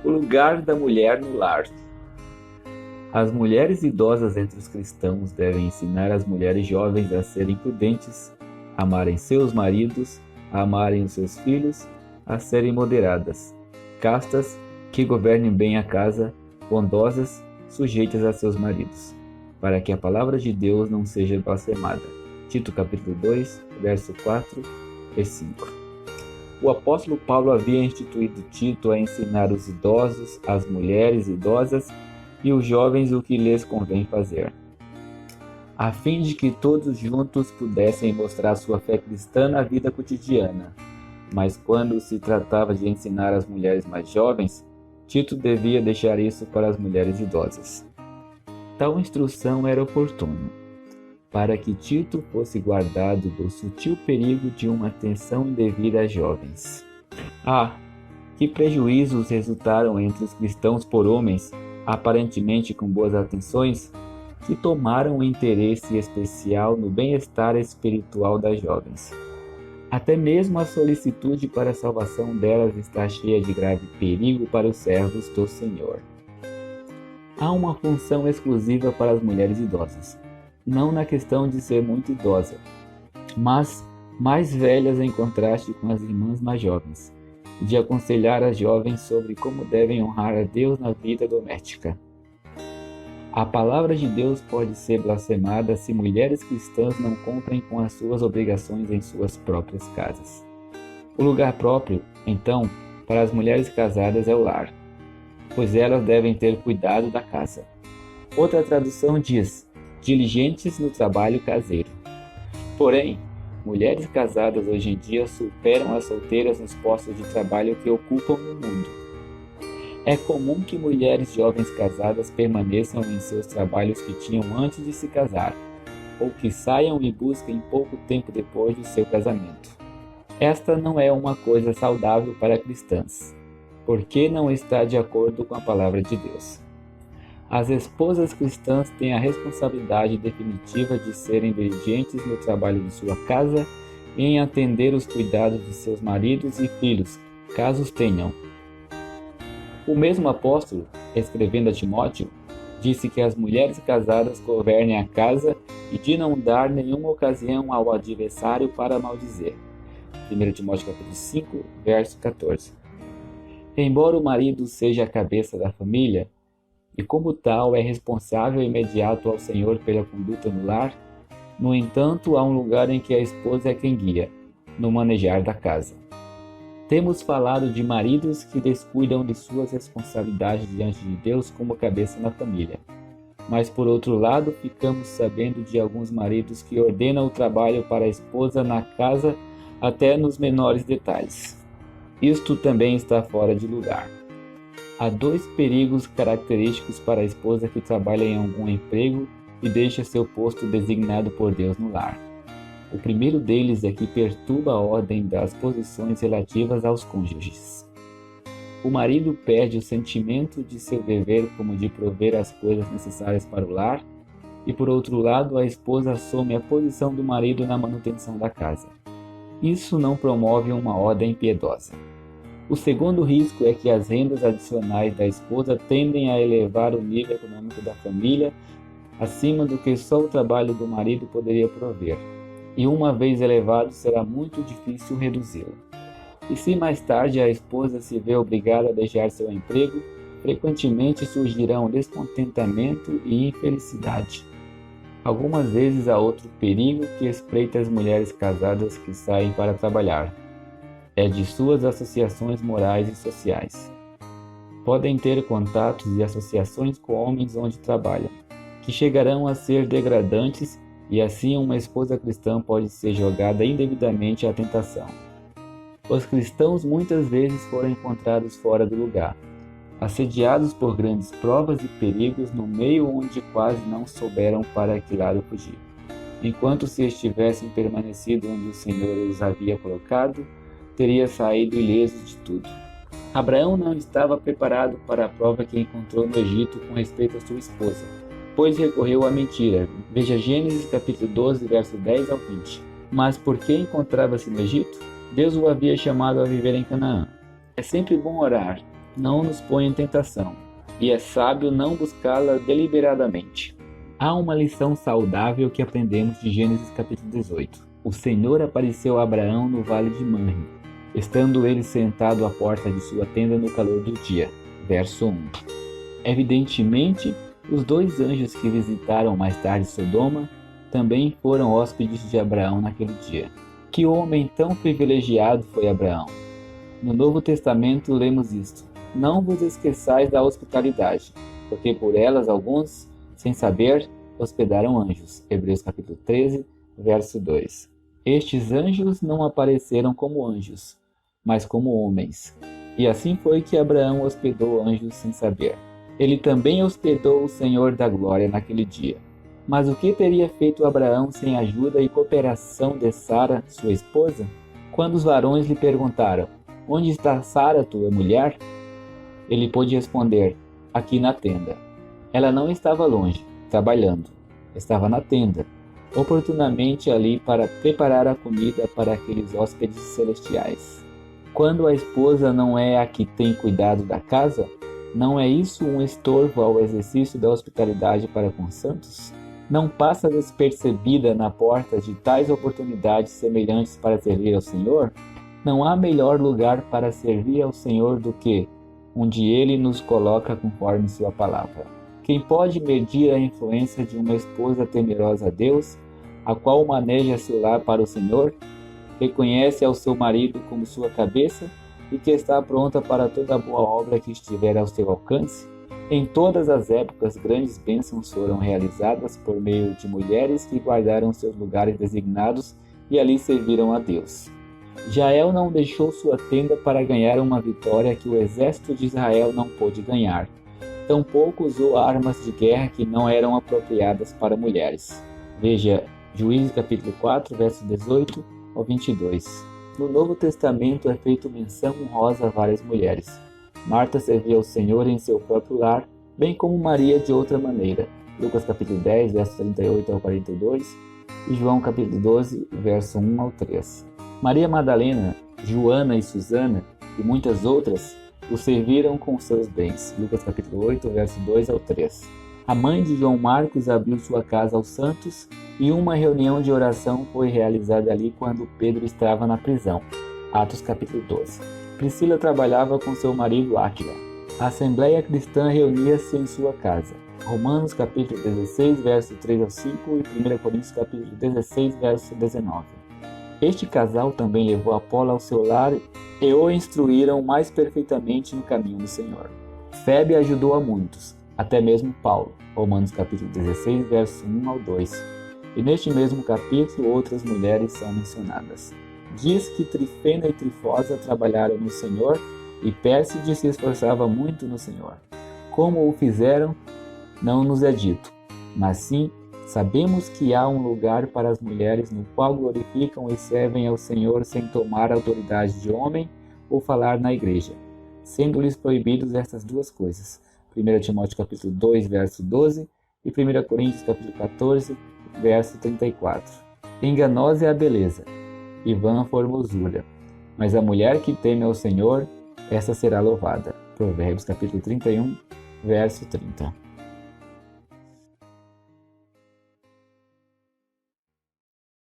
O lugar da mulher no lar. As mulheres idosas entre os cristãos devem ensinar as mulheres jovens a serem prudentes, a amarem seus maridos, a amarem os seus filhos, a serem moderadas, castas, que governem bem a casa, bondosas, sujeitas a seus maridos, para que a palavra de Deus não seja blasfemada. Tito capítulo 2, verso 4 e 5. O apóstolo Paulo havia instituído Tito a ensinar os idosos, as mulheres idosas e os jovens o que lhes convém fazer, a fim de que todos juntos pudessem mostrar sua fé cristã na vida cotidiana. Mas quando se tratava de ensinar as mulheres mais jovens, Tito devia deixar isso para as mulheres idosas. Tal instrução era oportuna, para que Tito fosse guardado do sutil perigo de uma atenção indevida às jovens. Que prejuízos resultaram entre os cristãos por homens, aparentemente com boas atenções, que tomaram um interesse especial no bem-estar espiritual das jovens. Até mesmo a solicitude para a salvação delas está cheia de grave perigo para os servos do Senhor. Há uma função exclusiva para as mulheres idosas, não na questão de ser muito idosa, mas mais velhas em contraste com as irmãs mais jovens, de aconselhar as jovens sobre como devem honrar a Deus na vida doméstica. A palavra de Deus pode ser blasfemada se mulheres cristãs não cumprem com as suas obrigações em suas próprias casas. O lugar próprio, então, para as mulheres casadas é o lar, pois elas devem ter cuidado da casa. Outra tradução diz: diligentes no trabalho caseiro. Porém, mulheres casadas hoje em dia superam as solteiras nos postos de trabalho que ocupam no mundo. É comum que mulheres jovens casadas permaneçam em seus trabalhos que tinham antes de se casar, ou que saiam e busquem pouco tempo depois do seu casamento. Esta não é uma coisa saudável para cristãs, porque não está de acordo com a palavra de Deus. As esposas cristãs têm a responsabilidade definitiva de serem diligentes no trabalho de sua casa e em atender os cuidados de seus maridos e filhos, caso os tenham. O mesmo apóstolo, escrevendo a Timóteo, disse que as mulheres casadas governem a casa e de não dar nenhuma ocasião ao adversário para maldizer. 1 Timóteo capítulo 5, verso 14. Embora o marido seja a cabeça da família, e como tal é responsável imediato ao Senhor pela conduta no lar, no entanto há um lugar em que a esposa é quem guia, no manejar da casa. Temos falado de maridos que descuidam de suas responsabilidades diante de Deus como cabeça na família. Mas por outro lado, ficamos sabendo de alguns maridos que ordenam o trabalho para a esposa na casa até nos menores detalhes. Isto também está fora de lugar. Há dois perigos característicos para a esposa que trabalha em algum emprego e deixa seu posto designado por Deus no lar. O primeiro deles é que perturba a ordem das posições relativas aos cônjuges. O marido perde o sentimento de seu dever como de prover as coisas necessárias para o lar, e por outro lado a esposa assume a posição do marido na manutenção da casa. Isso não promove uma ordem piedosa. O segundo risco é que as rendas adicionais da esposa tendem a elevar o nível econômico da família acima do que só o trabalho do marido poderia prover, e uma vez elevado será muito difícil reduzi-lo. E se mais tarde a esposa se vê obrigada a deixar seu emprego, frequentemente surgirão descontentamento e infelicidade. Algumas vezes há outro perigo que espreita as mulheres casadas que saem para trabalhar. É de suas associações morais e sociais. Podem ter contatos e associações com homens onde trabalham, que chegarão a ser degradantes, e assim uma esposa cristã pode ser jogada indevidamente à tentação. Os cristãos muitas vezes foram encontrados fora do lugar, assediados por grandes provas e perigos no meio onde quase não souberam para que lado fugir. Enquanto se estivessem permanecido onde o Senhor os havia colocado, teria saído ileso de tudo. Abraão não estava preparado para a prova que encontrou no Egito com respeito à sua esposa, pois recorreu à mentira. Veja Gênesis capítulo 12, verso 10 ao 20. Mas porque encontrava-se no Egito, Deus o havia chamado a viver em Canaã. É sempre bom orar, não nos põe em tentação, e é sábio não buscá-la deliberadamente. Há uma lição saudável que aprendemos de Gênesis capítulo 18. O Senhor apareceu a Abraão no vale de Manre, estando ele sentado à porta de sua tenda no calor do dia. Verso 1. Evidentemente, os dois anjos que visitaram mais tarde Sodoma também foram hóspedes de Abraão naquele dia. Que homem tão privilegiado foi Abraão! No Novo Testamento lemos isto: não vos esqueçais da hospitalidade, porque por elas alguns, sem saber, hospedaram anjos. Hebreus capítulo 13, verso 2. Estes anjos não apareceram como anjos, mas como homens. E assim foi que Abraão hospedou anjos sem saber. Ele também hospedou o Senhor da Glória naquele dia. Mas o que teria feito Abraão sem a ajuda e cooperação de Sara, sua esposa? Quando os varões lhe perguntaram: onde está Sara, tua mulher? Ele pôde responder: aqui na tenda. Ela não estava longe, trabalhando. Estava na tenda, oportunamente ali para preparar a comida para aqueles hóspedes celestiais. Quando a esposa não é a que tem cuidado da casa, não é isso um estorvo ao exercício da hospitalidade para com os santos? Não passa despercebida na porta de tais oportunidades semelhantes para servir ao Senhor? Não há melhor lugar para servir ao Senhor do que onde Ele nos coloca conforme sua palavra. Quem pode medir a influência de uma esposa temerosa a Deus, a qual maneja seu lar para o Senhor, reconhece ao seu marido como sua cabeça e que está pronta para toda boa obra que estiver ao seu alcance? Em todas as épocas, grandes bênçãos foram realizadas por meio de mulheres que guardaram seus lugares designados e ali serviram a Deus. Jael não deixou sua tenda para ganhar uma vitória que o exército de Israel não pôde ganhar. Tampouco usou armas de guerra que não eram apropriadas para mulheres. Veja Juízes capítulo 4, verso 18 ao 22. No Novo Testamento é feita menção honrosa a várias mulheres. Marta servia ao Senhor em seu próprio lar, bem como Maria de outra maneira. Lucas capítulo 10, verso 38 ao 42 e João capítulo 12, verso 1 ao 3. Maria Madalena, Joana e Susana e muitas outras o serviram com seus bens. Lucas capítulo 8, verso 2 ao 3. A mãe de João Marcos abriu sua casa aos santos e uma reunião de oração foi realizada ali quando Pedro estava na prisão. Atos capítulo 12. Priscila trabalhava com seu marido Áquila. A Assembleia Cristã reunia-se em sua casa. Romanos capítulo 16, verso 3 ao 5 e 1 Coríntios capítulo 16, verso 19. Este casal também levou Apolo ao seu lar e o instruíram mais perfeitamente no caminho do Senhor. Febe ajudou a muitos, até mesmo Paulo. Romanos capítulo 16, verso 1 ao 2. E neste mesmo capítulo outras mulheres são mencionadas. Diz que Trifena e Trifosa trabalharam no Senhor e Pérside se esforçava muito no Senhor. Como o fizeram, não nos é dito, mas sim sabemos que há um lugar para as mulheres no qual glorificam e servem ao Senhor sem tomar autoridade de homem ou falar na igreja, sendo-lhes proibidos estas duas coisas. 1 Timóteo capítulo 2, verso 12 e 1 Coríntios capítulo 14, verso 34. Enganosa é a beleza, e vã a formosura, mas a mulher que teme ao Senhor, essa será louvada. Provérbios capítulo 31, verso 30.